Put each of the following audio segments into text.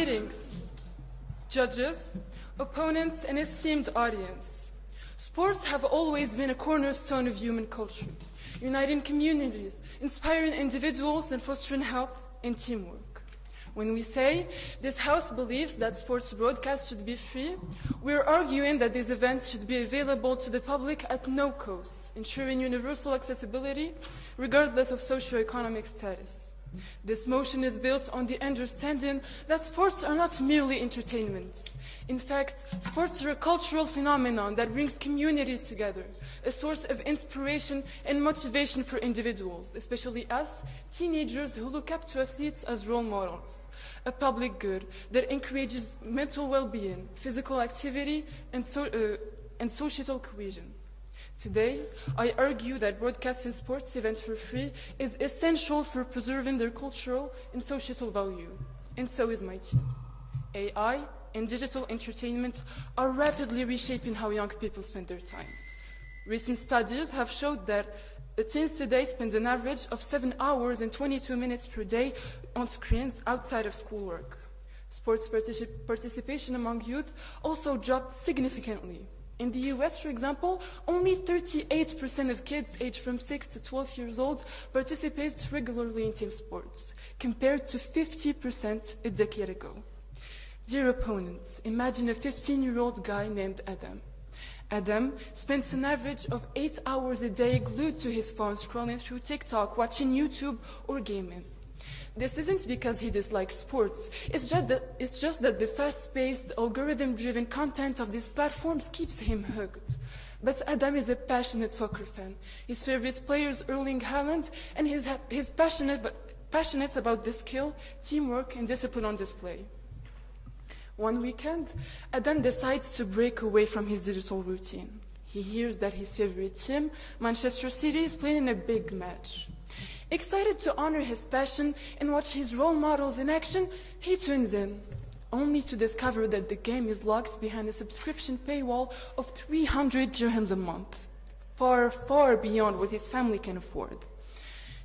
Greetings, judges, opponents, and esteemed audience. Sports have always been a cornerstone of human culture, uniting communities, inspiring individuals, and fostering health and teamwork. When we say this House believes that sports broadcasts should be free, we're arguing that these events should be available to the public at no cost, ensuring universal accessibility regardless of socioeconomic status. This motion is built on the understanding that sports are not merely entertainment. In fact, sports are a cultural phenomenon that brings communities together, a source of inspiration and motivation for individuals, especially us, teenagers who look up to athletes as role models, a public good that encourages mental well-being, physical activity, and societal cohesion. Today, I argue that broadcasting sports events for free is essential for preserving their cultural and societal value, and so is my team. AI and digital entertainment are rapidly reshaping how young people spend their time. Recent studies have showed that teens today spend an average of 7 hours and 22 minutes per day on screens outside of schoolwork. Sports participation among youth also dropped significantly. In the US, for example, only 38% of kids aged from 6 to 12 years old participate regularly in team sports, compared to 50% a decade ago. Dear opponents, imagine a 15-year-old guy named Adam. Adam spends an average of 8 hours a day glued to his phone, scrolling through TikTok, watching YouTube, or gaming. This isn't because he dislikes sports. It's just that the fast-paced, algorithm-driven content of these platforms keeps him hooked. But Adam is a passionate soccer fan. His favorite player is Erling Haaland, and he's passionate about the skill, teamwork, and discipline on display. One weekend, Adam decides to break away from his digital routine. He hears that his favorite team, Manchester City, is playing in a big match. Excited to honor his passion and watch his role models in action, he tunes in, only to discover that the game is locked behind a subscription paywall of 300 dirhams a month, far, far beyond what his family can afford.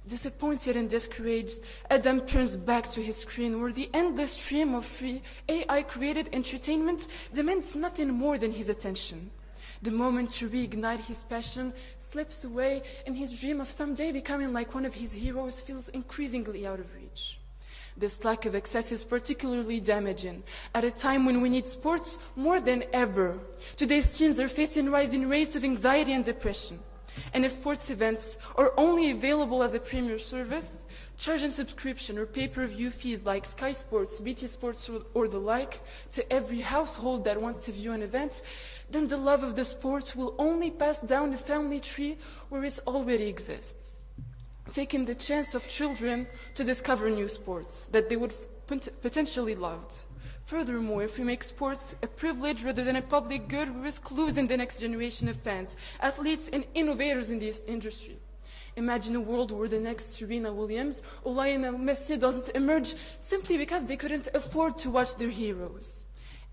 Disappointed and discouraged, Adam turns back to his screen where the endless stream of free AI-created entertainment demands nothing more than his attention. The moment to reignite his passion slips away, and his dream of someday becoming like one of his heroes feels increasingly out of reach. This lack of access is particularly damaging at a time when we need sports more than ever. Today's teens are facing rising rates of anxiety and depression. And if sports events are only available as a premier service, charging subscription or pay-per-view fees like Sky Sports, BT Sports, or the like to every household that wants to view an event, then the love of the sport will only pass down the family tree where it already exists, taking the chance of children to discover new sports that they would potentially love. Furthermore, if we make sports a privilege rather than a public good, we risk losing the next generation of fans, athletes, and innovators in this industry. Imagine a world where the next Serena Williams or Lionel Messi doesn't emerge simply because they couldn't afford to watch their heroes.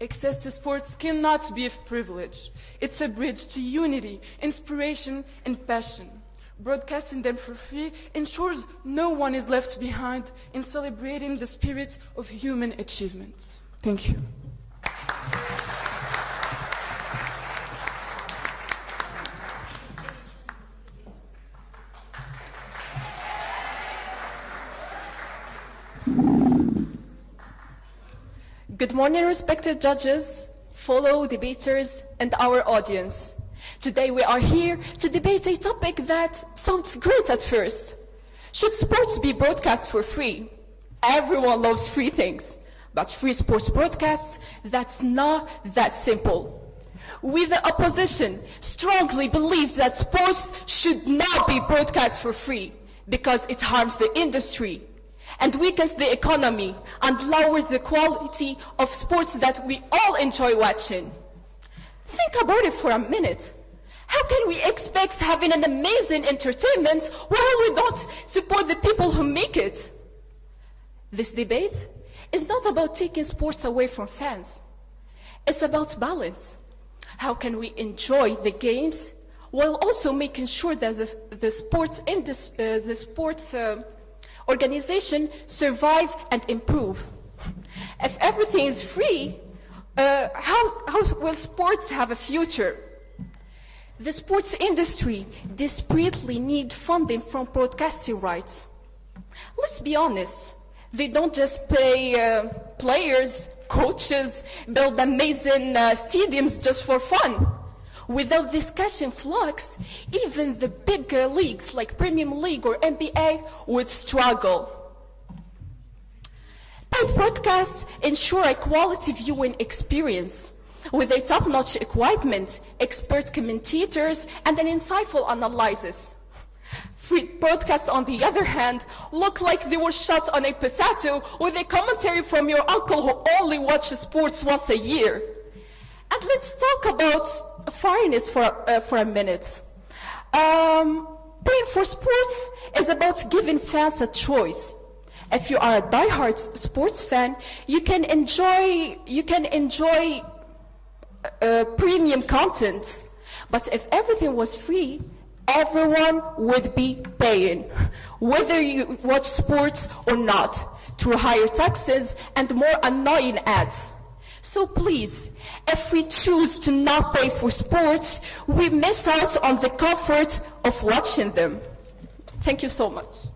Access to sports cannot be a privilege. It's a bridge to unity, inspiration, and passion. Broadcasting them for free ensures no one is left behind in celebrating the spirit of human achievement. Thank you. Good morning, respected judges, fellow debaters, and our audience. Today we are here to debate a topic that sounds great at first. Should sports be broadcast for free? Everyone loves free things, but free sports broadcasts, that's not that simple. We, the opposition, strongly believe that sports should not be broadcast for free because it harms the industry and weakens the economy and lowers the quality of sports that we all enjoy watching. Think about it for a minute. How can we expect having an amazing entertainment while we don't support the people who make it? This debate is not about taking sports away from fans. It's about balance. How can we enjoy the games while also making sure that the sports organization survive and improve? If everything is free, how will sports have a future? The sports industry desperately need funding from broadcasting rights. Let's be honest, they don't just pay players, coaches, build amazing stadiums just for fun. Without this cash influx, even the big leagues like Premier League or NBA would struggle. Paid broadcasts ensure a quality viewing experience with a top-notch equipment, expert commentators, and an insightful analysis. Free broadcasts, on the other hand, look like they were shot on a potato with a commentary from your uncle who only watches sports once a year. And let's talk about fairness for a minute. Paying for sports is about giving fans a choice. If you are a diehard sports fan, you can enjoy premium content. But if everything was free, everyone would be paying, whether you watch sports or not, through higher taxes and more annoying ads. So please, if we choose to not pay for sports, we miss out on the comfort of watching them. Thank you so much.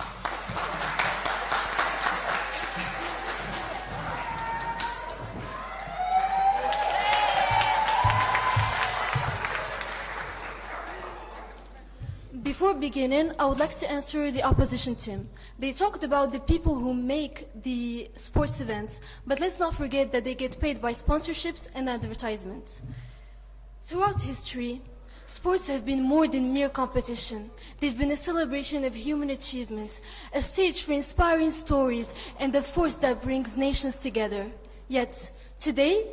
Before beginning, I would like to answer the opposition team. They talked about the people who make the sports events, but let's not forget that they get paid by sponsorships and advertisements. Throughout history, sports have been more than mere competition. They've been a celebration of human achievement, a stage for inspiring stories, and a force that brings nations together. Yet, today,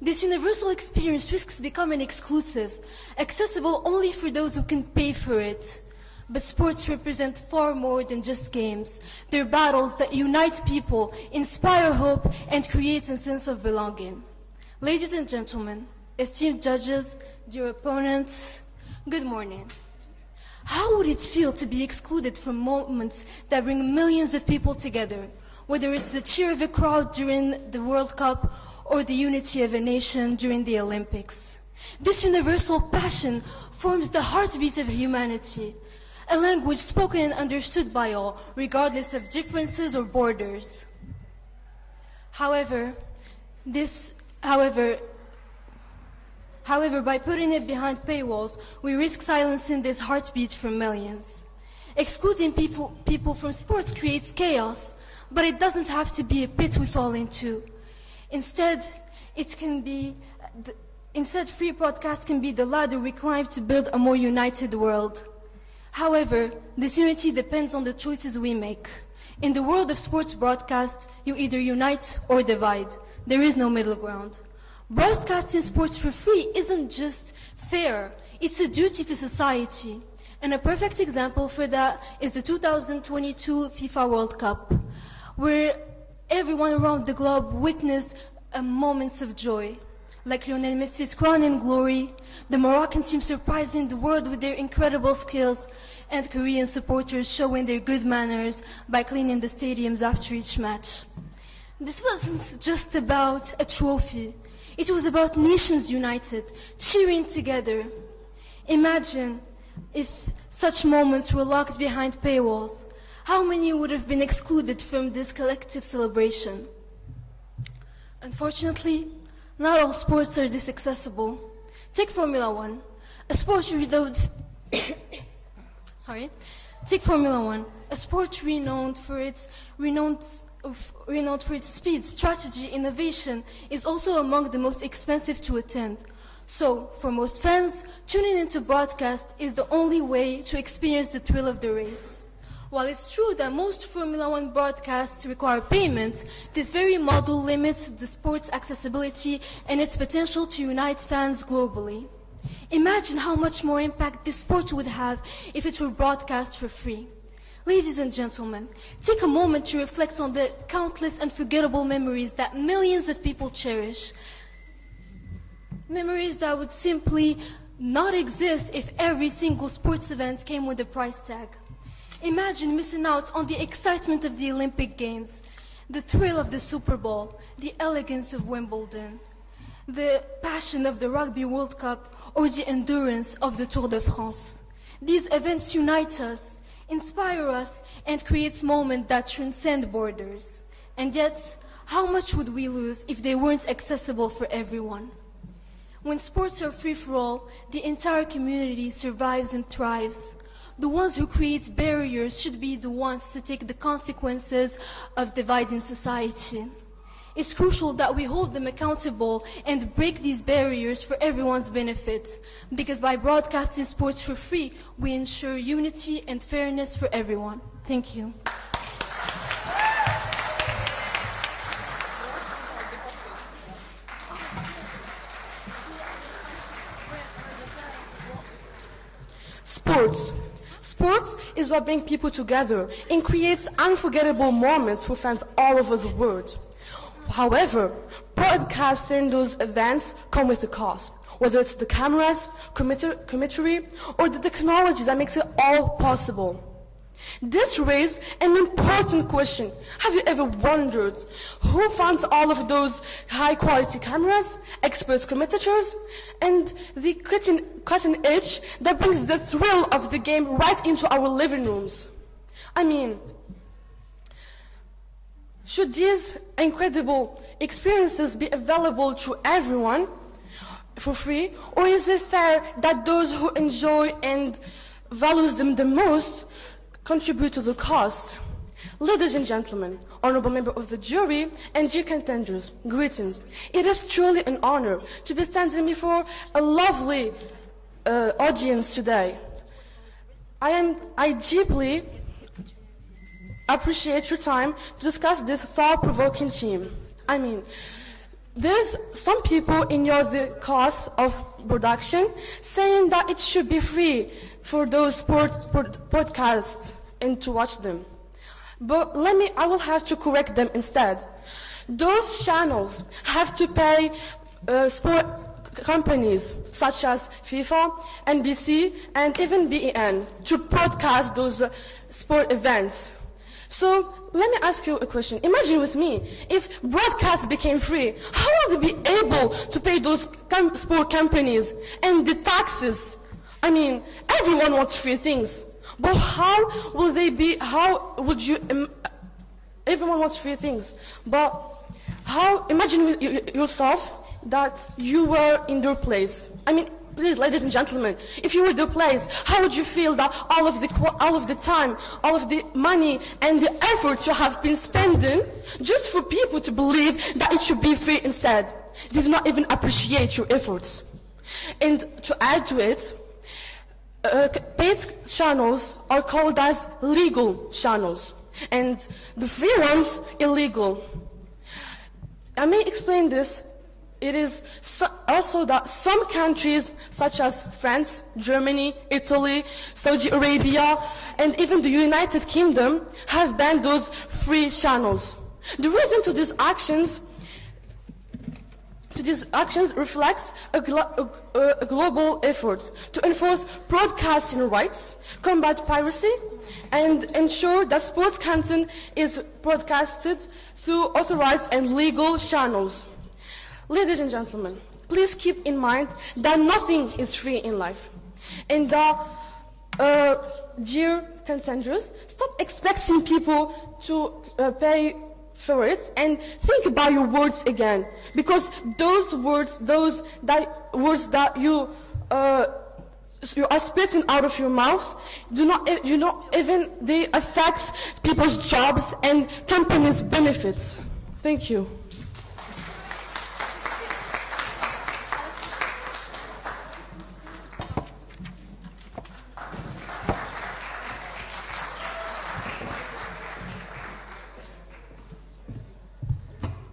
this universal experience risks becoming exclusive, accessible only for those who can pay for it. But sports represent far more than just games. They're battles that unite people, inspire hope, and create a sense of belonging. Ladies and gentlemen, esteemed judges, dear opponents, good morning. How would it feel to be excluded from moments that bring millions of people together, whether it's the cheer of a crowd during the World Cup or the unity of a nation during the Olympics? This universal passion forms the heartbeat of humanity, a language spoken and understood by all, regardless of differences or borders. However, by putting it behind paywalls, we risk silencing this heartbeat for millions. Excluding people from sports creates chaos, but it doesn't have to be a pit we fall into. Instead, free broadcast can be the ladder we climb to build a more united world. However, this unity depends on the choices we make. In the world of sports broadcast, you either unite or divide. There is no middle ground. Broadcasting sports for free isn't just fair, it's a duty to society. And a perfect example for that is the 2022 FIFA World Cup, where everyone around the globe witnessed moments of joy, like Lionel Messi's crown and glory, the Moroccan team surprising the world with their incredible skills, and Korean supporters showing their good manners by cleaning the stadiums after each match. This wasn't just about a trophy. It was about nations united, cheering together. Imagine if such moments were locked behind paywalls. How many would have been excluded from this collective celebration? Unfortunately, not all sports are this accessible. Take Formula One, a sport renowned for its speed, strategy, innovation, is also among the most expensive to attend. So, for most fans, tuning into broadcast is the only way to experience the thrill of the race. While it's true that most Formula One broadcasts require payment, this very model limits the sport's accessibility and its potential to unite fans globally. Imagine how much more impact this sport would have if it were broadcast for free. Ladies and gentlemen, take a moment to reflect on the countless unforgettable memories that millions of people cherish. Memories that would simply not exist if every single sports event came with a price tag. Imagine missing out on the excitement of the Olympic Games, The thrill of the Super Bowl, the elegance of Wimbledon, the passion of the Rugby World Cup, or the endurance of the Tour de France. These events unite us, inspire us, and create moments that transcend borders. And yet, how much would we lose if they weren't accessible for everyone? When sports are free for all, the entire community survives and thrives. The ones who create barriers should be the ones to take the consequences of dividing society. It's crucial that we hold them accountable and break these barriers for everyone's benefit, because by broadcasting sports for free, we ensure unity and fairness for everyone. Thank you. Sports. Sports is what brings people together and creates unforgettable moments for fans all over the world. However, broadcasting those events come with a cost, whether it's the cameras, commentary, or the technology that makes it all possible. This raises an important question. Have you ever wondered who funds all of those high-quality cameras, expert commentators, and the cutting edge that brings the thrill of the game right into our living rooms? I mean, should these incredible experiences be available to everyone for free, or is it fair that those who enjoy and value them the most contribute to the cost? Ladies and gentlemen, honorable member of the jury, and dear contenders, greetings. It is truly an honor to be standing before a lovely audience today. I deeply appreciate your time to discuss this thought-provoking theme. I mean, there's some people ignore the cost of production, saying that it should be free for those podcasts and to watch them. But I will have to correct them instead. Those channels have to pay sport companies such as FIFA, NBC, and even BEN to broadcast those sport events. So let me ask you a question. Imagine with me, if broadcast became free, how will they be able to pay those sport companies and the taxes? I mean, everyone wants free things. But everyone wants free things. But imagine yourself that you were in their place. I mean, please, ladies and gentlemen, if you were their place, how would you feel that all of the time, all of the money and the effort you have been spending just for people to believe that it should be free instead? They do not even appreciate your efforts. And to add to it, paid channels are called as legal channels, and the free ones illegal. I may explain this. It is also that some countries, such as France, Germany, Italy, Saudi Arabia, and even the United Kingdom, have banned those free channels. The reason to these actions reflects a global effort to enforce broadcasting rights, combat piracy, and ensure that sports content is broadcasted through authorized and legal channels. Ladies and gentlemen, please keep in mind that nothing is free in life. And dear contenders, stop expecting people to pay for it and think about your words again. Because those words that you are spitting out of your mouth they affect people's jobs and companies' benefits. Thank you.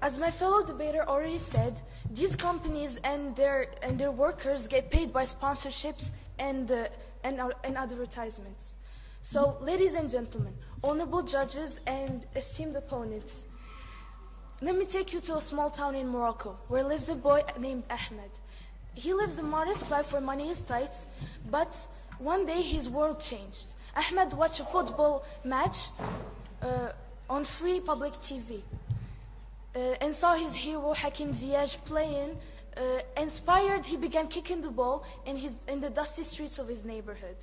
As my fellow debater already said, these companies and their workers get paid by sponsorships and advertisements. So, ladies and gentlemen, honorable judges and esteemed opponents, let me take you to a small town in Morocco where lives a boy named Ahmed. He lives a modest life where money is tight, but one day his world changed. Ahmed watched a football match on free public TV. and saw his hero Hakim Ziyech playing. Inspired, he began kicking the ball in the dusty streets of his neighborhood.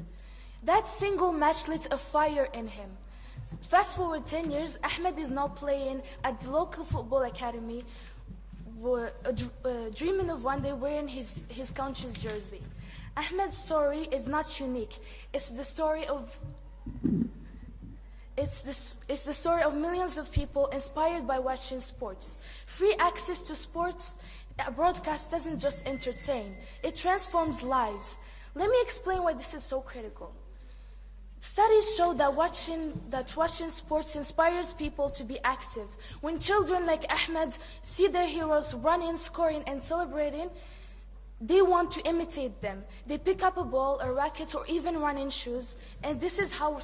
That single match lit a fire in him. Fast forward 10 years, Ahmed is now playing at the local football academy, dreaming of one day wearing his country's jersey. Ahmed's story is not unique. It's the story of millions of people inspired by watching sports. Free access to sports broadcast doesn't just entertain, it transforms lives. Let me explain why this is so critical. Studies show that watching sports inspires people to be active. When children like Ahmed see their heroes running, scoring, and celebrating, they want to imitate them. They pick up a ball, a racket, or even running shoes, and this is how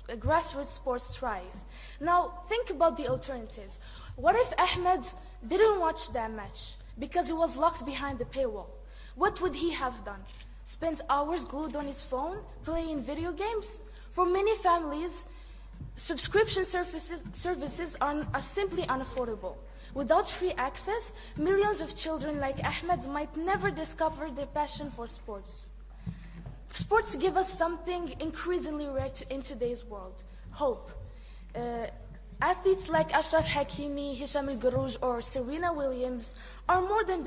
grassroots sports thrive. Now, think about the alternative. What if Ahmed didn't watch that match because he was locked behind the paywall? What would he have done? Spent hours glued on his phone, playing video games? For many families, subscription services are simply unaffordable. Without free access, millions of children like Ahmed might never discover their passion for sports. Sports give us something increasingly rare in today's world: hope. Athletes like Ashraf Hakimi, Hisham El Garouj, or Serena Williams are more than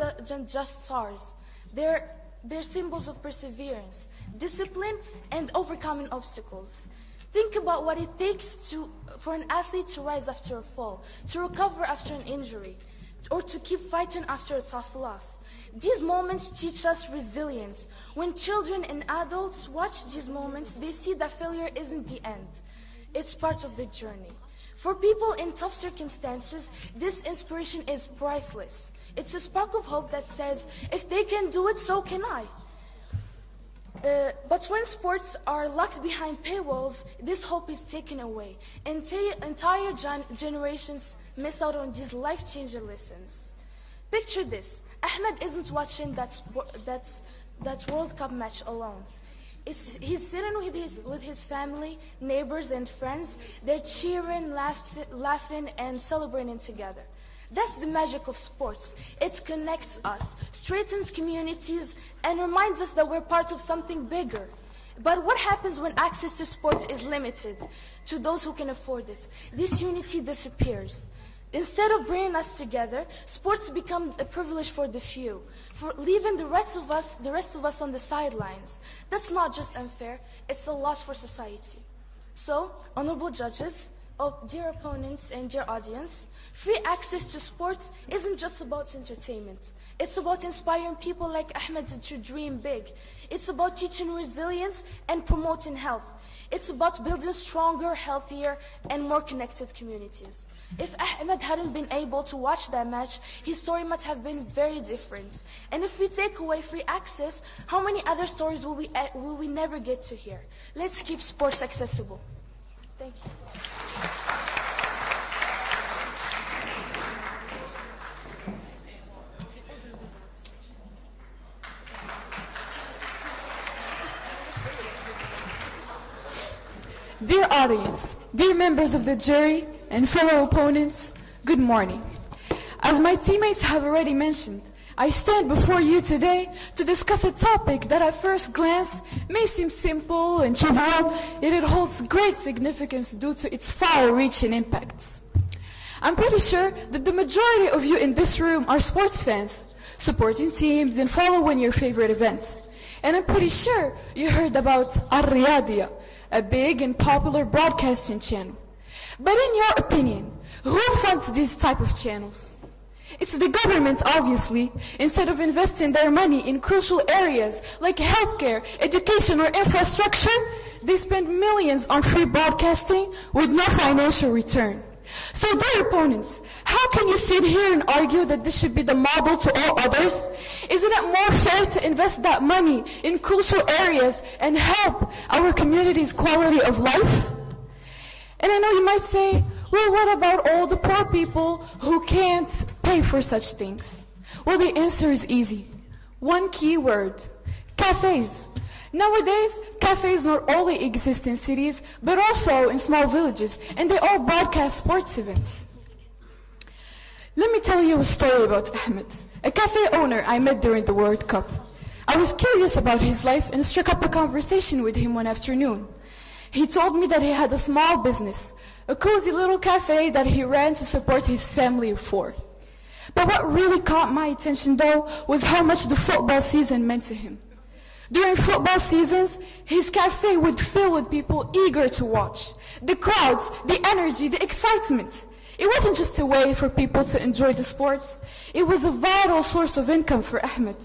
just stars. They're symbols of perseverance, discipline, and overcoming obstacles. Think about what it takes for an athlete to rise after a fall, to recover after an injury, or to keep fighting after a tough loss. These moments teach us resilience. When children and adults watch these moments, they see that failure isn't the end. It's part of the journey. For people in tough circumstances, this inspiration is priceless. It's a spark of hope that says, if they can do it, so can I. But when sports are locked behind paywalls, this hope is taken away. Entire generations miss out on these life-changing lessons. Picture this: Ahmed isn't watching that World Cup match alone. He's sitting with his family, neighbors, and friends. They're cheering, laughing, and celebrating together. That's the magic of sports. It connects us, strengthens communities, and reminds us that we're part of something bigger. But what happens when access to sport is limited to those who can afford it? This unity disappears. Instead of bringing us together, sports become a privilege for the few, for leaving the rest of us on the sidelines. That's not just unfair, it's a loss for society. So, honorable judges, dear opponents, and dear audience, free access to sports isn't just about entertainment. It's about inspiring people like Ahmed to dream big. It's about teaching resilience and promoting health. It's about building stronger, healthier, and more connected communities. If Ahmed hadn't been able to watch that match, his story might have been very different. And if we take away free access, how many other stories will we never get to hear? Let's keep sports accessible. Thank you. Dear audience, dear members of the jury, and fellow opponents, good morning. As my teammates have already mentioned, I stand before you today to discuss a topic that at first glance may seem simple and trivial, yet it holds great significance due to its far-reaching impacts. I'm pretty sure that the majority of you in this room are sports fans, supporting teams and following your favorite events. And I'm pretty sure you heard about Al-Riyadiyya, a big and popular broadcasting channel. But in your opinion, who funds these type of channels? It's the government, obviously. Instead of investing their money in crucial areas like healthcare, education, or infrastructure, they spend millions on free broadcasting with no financial return. So dear opponents, how can you sit here and argue that this should be the model to all others? Isn't it more fair to invest that money in crucial areas and help our community's quality of life? And I know you might say, well, what about all the poor people who can't pay for such things? Well, the answer is easy. One key word: cafes. Nowadays, cafes not only exist in cities, but also in small villages, and they all broadcast sports events. Let me tell you a story about Ahmed, a cafe owner I met during the World Cup. I was curious about his life and struck up a conversation with him one afternoon. He told me that he had a small business, a cozy little cafe that he ran to support his family of 4. But what really caught my attention, though, was how much the football season meant to him. During football seasons, his cafe would fill with people eager to watch. The crowds, the energy, the excitement. It wasn't just a way for people to enjoy the sports. It was a vital source of income for Ahmed.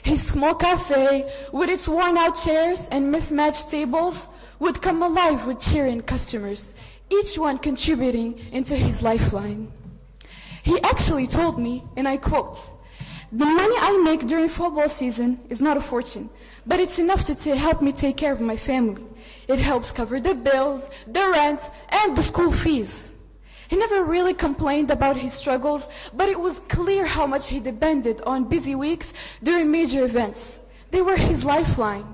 His small cafe, with its worn-out chairs and mismatched tables, would come alive with cheering customers, each one contributing into his lifeline. He actually told me, and I quote, "The money I make during football season is not a fortune, but it's enough to help me take care of my family. It helps cover the bills, the rent, and the school fees." He never really complained about his struggles, but it was clear how much he depended on busy weeks during major events. They were his lifeline.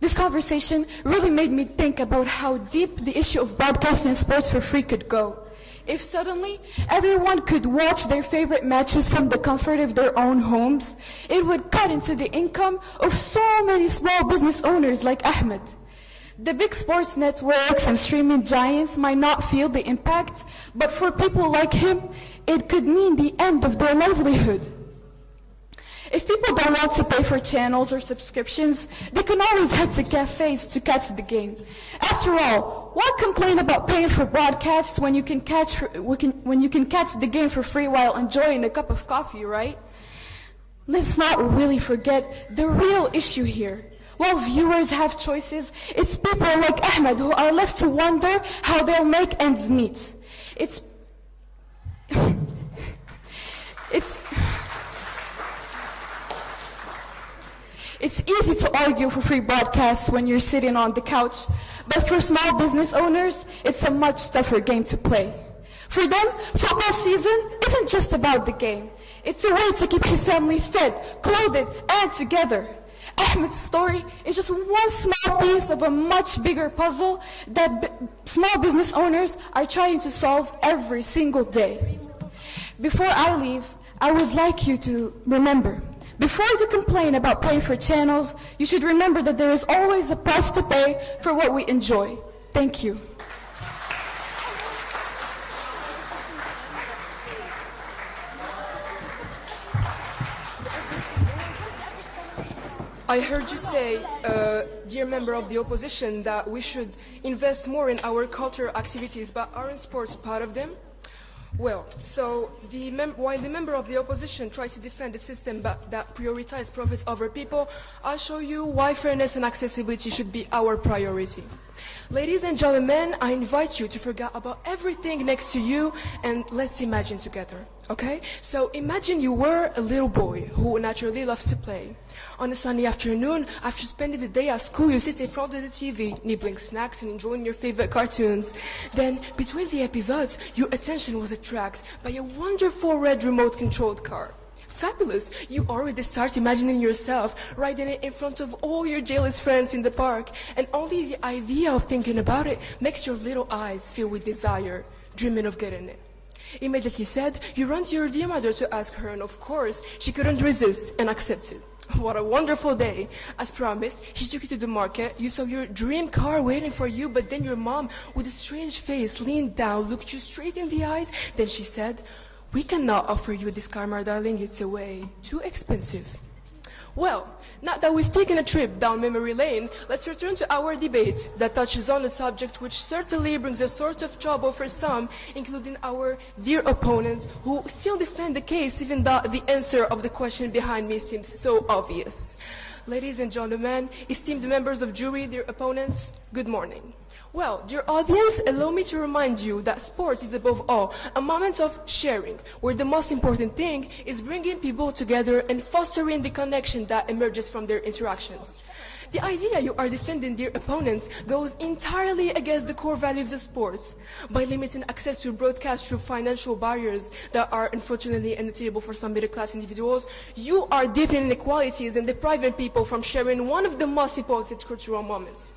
This conversation really made me think about how deep the issue of broadcasting sports for free could go. If suddenly everyone could watch their favorite matches from the comfort of their own homes, it would cut into the income of so many small business owners like Ahmed. The big sports networks and streaming giants might not feel the impact, but for people like him, it could mean the end of their livelihood. If people don't want to pay for channels or subscriptions, they can always head to cafes to catch the game. After all, why complain about paying for broadcasts when you can catch the game for free while enjoying a cup of coffee, right? Let's not really forget the real issue here. While viewers have choices, it's people like Ahmed who are left to wonder how they'll make ends meet. It's easy to argue for free broadcasts when you're sitting on the couch, but for small business owners, it's a much tougher game to play. For them, football season isn't just about the game. It's a way to keep his family fed, clothed, and together. Ahmed's story is just one small piece of a much bigger puzzle that small business owners are trying to solve every single day. Before I leave, I would like you to remember, before you complain about paying for channels, you should remember that there is always a price to pay for what we enjoy. Thank you. I heard you say, dear member of the opposition, that we should invest more in our cultural activities, but aren't sports part of them? Well, so while the member of the opposition tries to defend the system that prioritizes profits over people, I'll show you why fairness and accessibility should be our priority. Ladies and gentlemen, I invite you to forget about everything next to you and let's imagine together, okay? So imagine you were a little boy who naturally loves to play. On a sunny afternoon, after spending the day at school, you sit in front of the TV, nibbling snacks and enjoying your favorite cartoons. Then, between the episodes, your attention was attracted by a wonderful red remote-controlled car. Fabulous! You already start imagining yourself riding it in front of all your jealous friends in the park, and only the idea of thinking about it makes your little eyes fill with desire, dreaming of getting it. Immediately said, you run to your dear mother to ask her, and of course, she couldn't resist and accepted. What a wonderful day. As promised, she took you to the market. You saw your dream car waiting for you, but then your mom, with a strange face, leaned down, looked you straight in the eyes. Then she said, we cannot offer you this car, my darling. It's way too expensive. Well, now that we've taken a trip down memory lane, let's return to our debate that touches on a subject which certainly brings a sort of trouble for some, including our dear opponents, who still defend the case even though the answer of the question behind me seems so obvious. Ladies and gentlemen, esteemed members of jury, dear opponents, good morning. Well, dear audience, allow me to remind you that sport is above all a moment of sharing, where the most important thing is bringing people together and fostering the connection that emerges from their interactions. The idea you are defending, dear opponents, goes entirely against the core values of sports. By limiting access to broadcast through financial barriers that are unfortunately unattainable for some middle-class individuals, you are deepening inequalities and depriving people from sharing one of the most important cultural moments.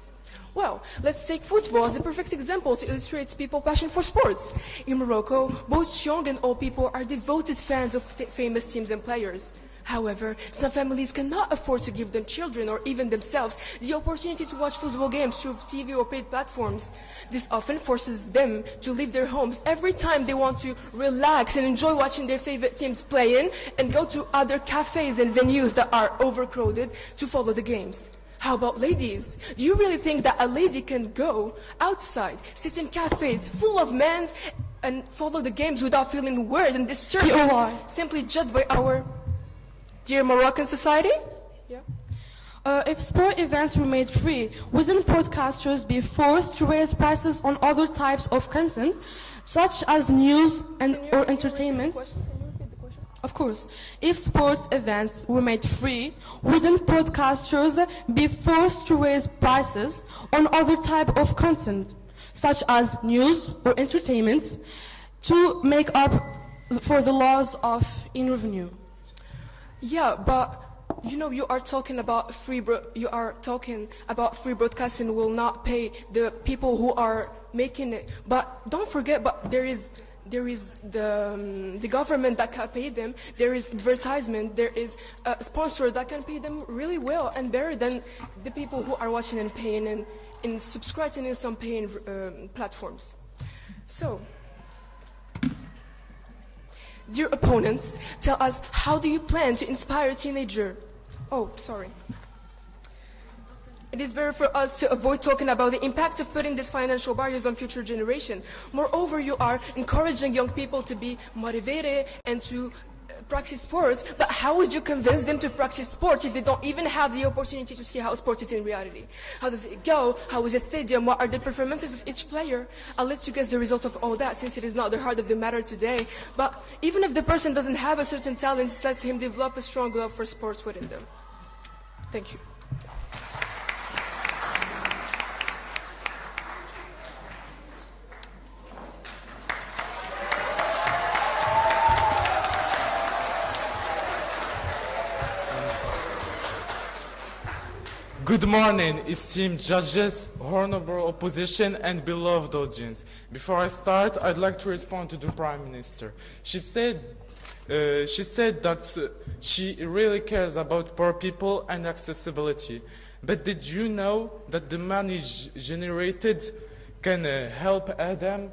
Well, let's take football as a perfect example to illustrate people's passion for sports. In Morocco, both young and old people are devoted fans of famous teams and players. However, some families cannot afford to give their children or even themselves the opportunity to watch football games through TV or paid platforms. This often forces them to leave their homes every time they want to relax and enjoy watching their favorite teams playing and go to other cafes and venues that are overcrowded to follow the games. How about ladies? Do you really think that a lady can go outside, sit in cafes full of men and follow the games without feeling weird and disturbed? Simply judged by our dear Moroccan society? Yeah. If sport events were made free, wouldn't broadcasters be forced to raise prices on other types of content, such as news or entertainment? Of course. If sports events were made free, wouldn't broadcasters be forced to raise prices on other type of content, such as news or entertainment, to make up for the loss of in revenue? Yeah, but you are talking about free broadcasting will not pay the people who are making it. But don't forget, there is the government that can pay them. There is advertisement. There is a sponsor that can pay them really well and better than the people who are watching and paying and subscribing in some paying platforms. So, dear opponents, tell us, how do you plan to inspire a teenager? Oh, sorry. It is better for us to avoid talking about the impact of putting these financial barriers on future generation. Moreover, you are encouraging young people to be motivated and to practice sports, but how would you convince them to practice sport if they don't even have the opportunity to see how sport is in reality? How does it go? How is the stadium? What are the performances of each player? I'll let you guess the results of all that, since it is not the heart of the matter today. But even if the person doesn't have a certain talent, just let him develop a strong love for sports within them. Thank you. Good morning, esteemed judges, honorable opposition, and beloved audience. Before I start, I'd like to respond to the Prime Minister. She said that she really cares about poor people and accessibility. But did you know that the money generated can help Adam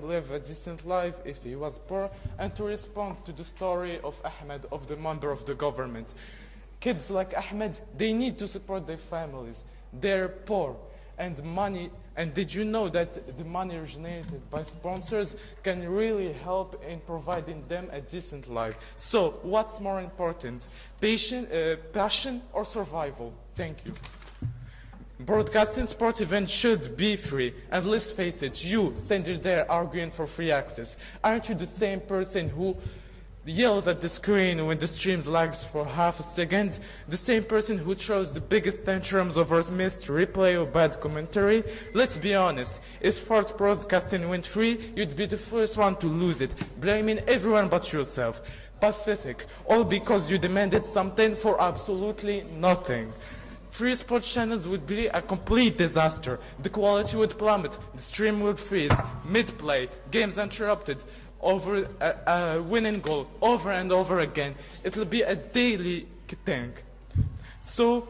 live a decent life if he was poor? And to respond to the story of Ahmed, of the member of the government. Kids like Ahmed, they need to support their families. They're poor. And did you know that the money generated by sponsors can really help in providing them a decent life? So, what's more important, passion or survival? Thank you. Broadcasting sport events should be free. And let's face it, you standing there arguing for free access, aren't you the same person who yells at the screen when the stream lags for half a second? The same person who throws the biggest tantrums over missed replay or bad commentary? Let's be honest, if sports broadcasting went free, you'd be the first one to lose it, blaming everyone but yourself. Pathetic, all because you demanded something for absolutely nothing. Free sports channels would be a complete disaster. The quality would plummet, the stream would freeze, mid-play, games interrupted, over a winning goal over and over again. It will be a daily thing. So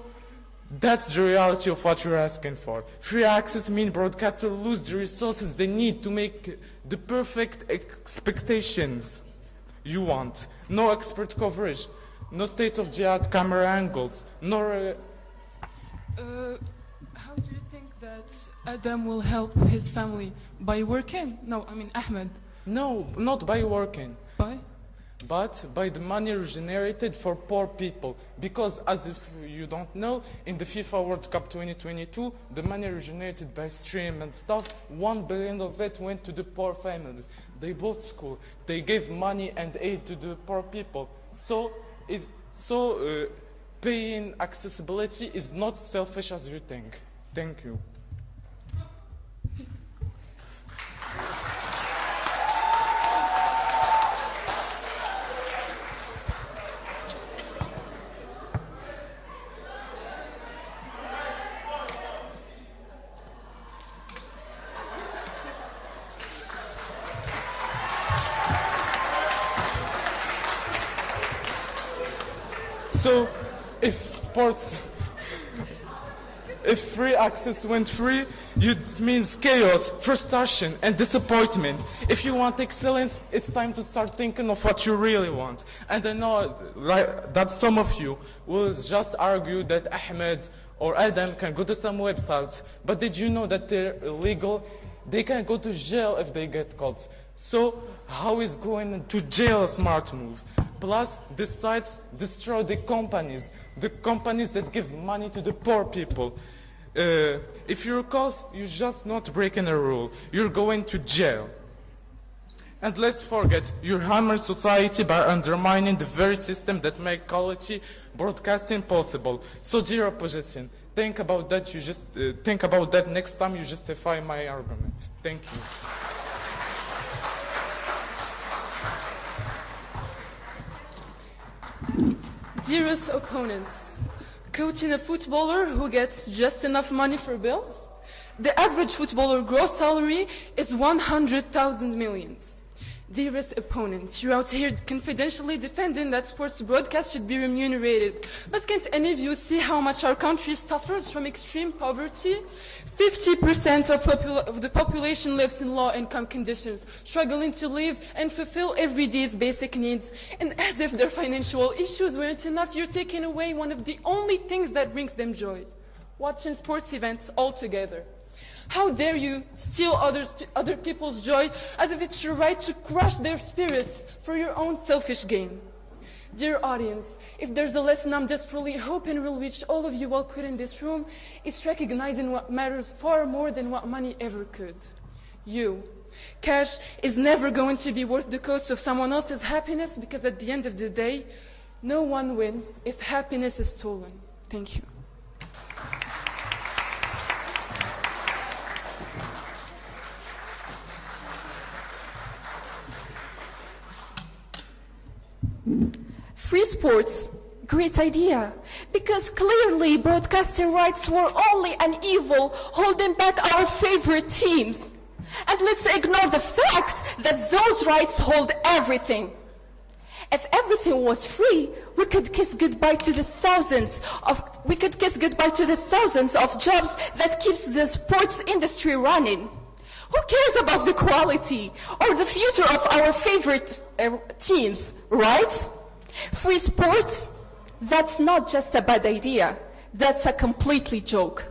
that's the reality of what you're asking for. Free access means broadcasters lose the resources they need to make the perfect expectations you want. No expert coverage, no state-of-the-art camera angles, no... How do you think that Adam will help his family? By working? No, I mean Ahmed. No, not by working. By? But by the money generated for poor people. Because, as if you don't know, in the FIFA World Cup 2022, the money generated by stream and stuff, 1 billion of it went to the poor families. They built school. They gave money and aid to the poor people. So paying accessibility is not selfish as you think. Thank you. So if free access went free, it means chaos, frustration, and disappointment. If you want excellence, it's time to start thinking of what you really want. And I know that some of you will just argue that Ahmed or Adam can go to some websites, but did you know that they're illegal? They can go to jail if they get caught. So how is going to jail a smart move? Plus, these sites destroy the companies that give money to the poor people. If you're caught, you're just not breaking a rule. You're going to jail. And let's forget, you're harming society by undermining the very system that makes quality broadcasting possible. So, dear opposition, think about that. Think about that next time you justify my argument. Thank you. Dearest opponents, coaching a footballer who gets just enough money for bills? The average footballer gross salary is 100,000 millions. Dearest opponents, you're out here confidentially defending that sports broadcast should be remunerated. But can't any of you see how much our country suffers from extreme poverty? 50% of the population lives in low-income conditions, struggling to live and fulfill everyday's basic needs. And as if their financial issues weren't enough, you're taking away one of the only things that brings them joy: watching sports events altogether. How dare you steal other people's joy as if it's your right to crush their spirits for your own selfish gain? Dear audience, if there's a lesson I'm desperately hoping will reach all of you while quitting this room, it's recognizing what matters far more than what money ever could. You. Cash is never going to be worth the cost of someone else's happiness, because at the end of the day, no one wins if happiness is stolen. Thank you. Free sports, great idea, because clearly broadcasting rights were only an evil holding back our favorite teams. And let's ignore the fact that those rights hold everything. If everything was free, we could kiss goodbye to the thousands of jobs that keeps the sports industry running. Who cares about the quality or the future of our favorite teams, right? Free sports? That's not just a bad idea. That's a completely joke.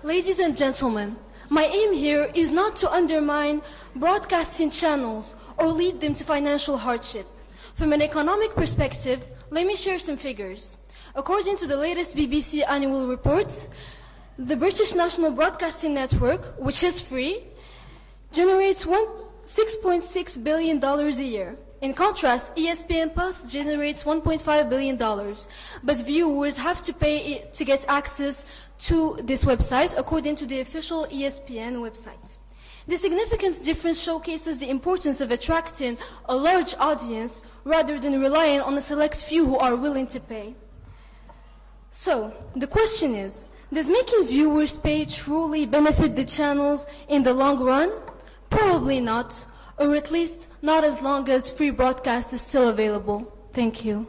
Ladies and gentlemen, my aim here is not to undermine broadcasting channels or lead them to financial hardship. From an economic perspective, let me share some figures. According to the latest BBC annual report, the British National Broadcasting Network, which is free, generates $6.6 billion a year. In contrast, ESPN Plus generates $1.5 billion, but viewers have to pay to get access to this website, according to the official ESPN website. The significant difference showcases the importance of attracting a large audience rather than relying on a select few who are willing to pay. So, the question is, does making viewers pay truly benefit the channels in the long run? Probably not, or at least not as long as free broadcast is still available. Thank you.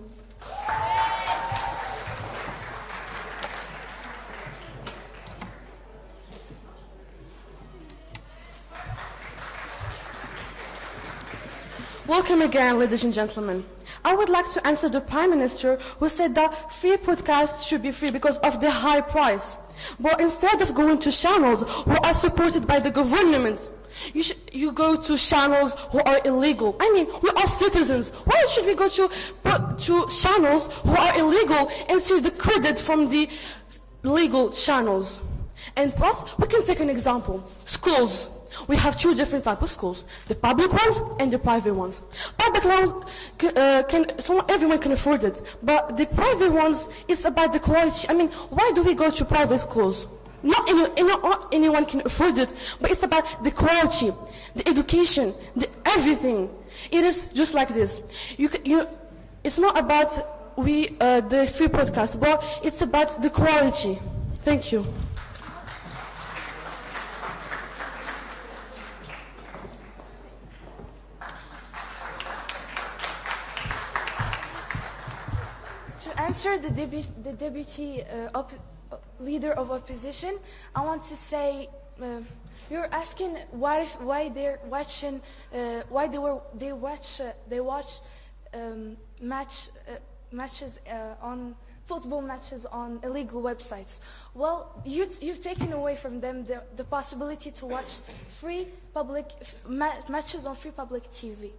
Welcome again, ladies and gentlemen. I would like to answer the Prime Minister who said that free podcasts should be free because of the high price. But instead of going to channels who are supported by the government, you go to channels who are illegal. I mean, we are citizens. Why should we go to channels who are illegal and see the credit from the legal channels? And plus, we can take an example. Schools. We have two different types of schools, the public ones and the private ones. Public ones, everyone can afford it, but the private ones, it's about the quality. I mean, why do we go to private schools? Not anyone can afford it, but it's about the quality, the education, everything. It is just like this. It's not about the free podcast, but it's about the quality. Thank you. To answer the deputy leader of opposition, I want to say you're asking why they watch matches on football matches on illegal websites. Well, you've taken away from them the possibility to watch free public matches on free public TV.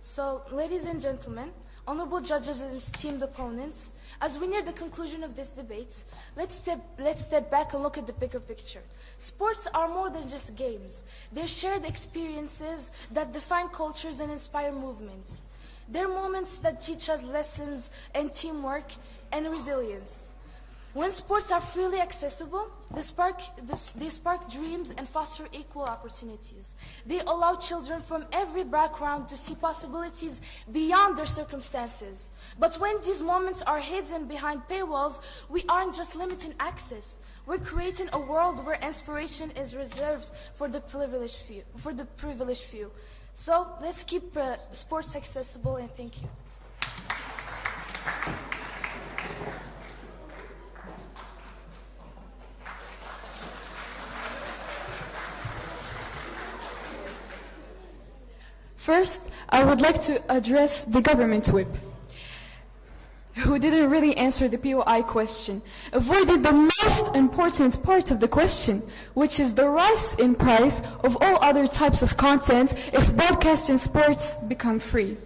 So, ladies and gentlemen, honorable judges and esteemed opponents, as we near the conclusion of this debate, let's step back and look at the bigger picture. Sports are more than just games. They're shared experiences that define cultures and inspire movements. They're moments that teach us lessons and teamwork and resilience. When sports are freely accessible, they spark dreams and foster equal opportunities. They allow children from every background to see possibilities beyond their circumstances. But when these moments are hidden behind paywalls, we aren't just limiting access. We're creating a world where inspiration is reserved for the privileged few. So let's keep sports accessible, and thank you. First, I would like to address the government whip, who didn't really answer the POI question, avoided the most important part of the question, which is the rise in price of all other types of content if broadcasting sports become free.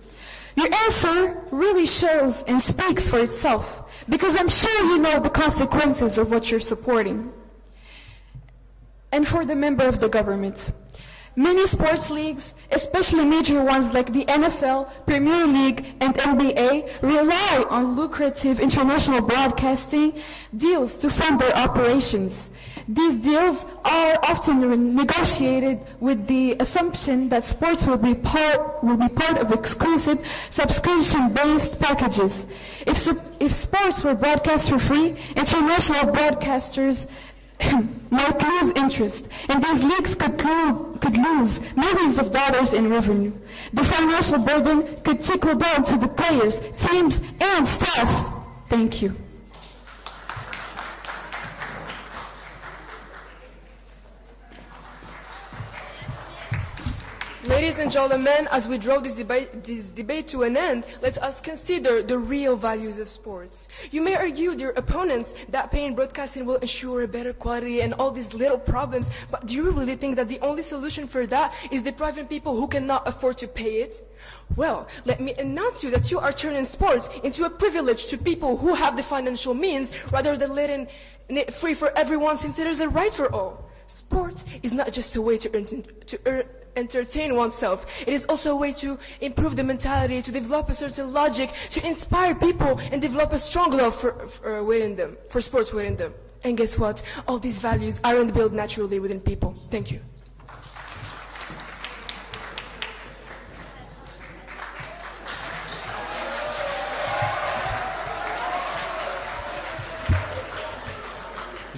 Your answer really shows and speaks for itself, because I'm sure you know the consequences of what you're supporting. And for the member of the government, many sports leagues, especially major ones like the NFL, Premier League, and NBA, rely on lucrative international broadcasting deals to fund their operations. These deals are often negotiated with the assumption that sports will be part of exclusive subscription-based packages. If sports were broadcast for free, international broadcasters might lose interest, and these leagues could lose millions of dollars in revenue. The financial burden could trickle down to the players, teams, and staff. Thank you. Ladies and gentlemen, as we draw this debate to an end, let us consider the real values of sports. You may argue, dear opponents, that paying broadcasting will ensure a better quality and all these little problems, but do you really think that the only solution for that is depriving people who cannot afford to pay it? Well, let me announce you that you are turning sports into a privilege to people who have the financial means, rather than letting it free for everyone, since it is a right for all. Sport is not just a way to entertain oneself. It is also a way to improve the mentality, to develop a certain logic, to inspire people and develop a strong love for sports within them. And guess what? All these values aren't built naturally within people. Thank you.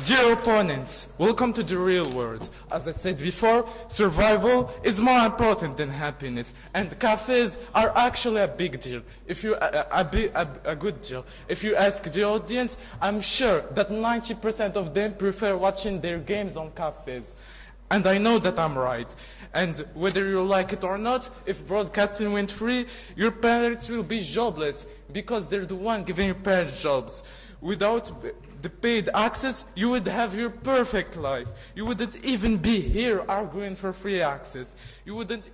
Dear opponents, welcome to the real world. As I said before, survival is more important than happiness, and cafes are actually a big deal. If you a good deal. If you ask the audience, I'm sure that 90% of them prefer watching their games on cafes. And I know that I'm right. And whether you like it or not, if broadcasting went free, your parents will be jobless, because they're the one giving your parents jobs. Without the paid access, you would have your perfect life. You wouldn't even be here arguing for free access. You wouldn't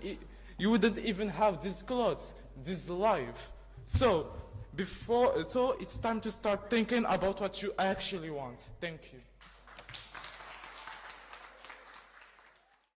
even have these clothes, this life. So it's time to start thinking about what you actually want. Thank you.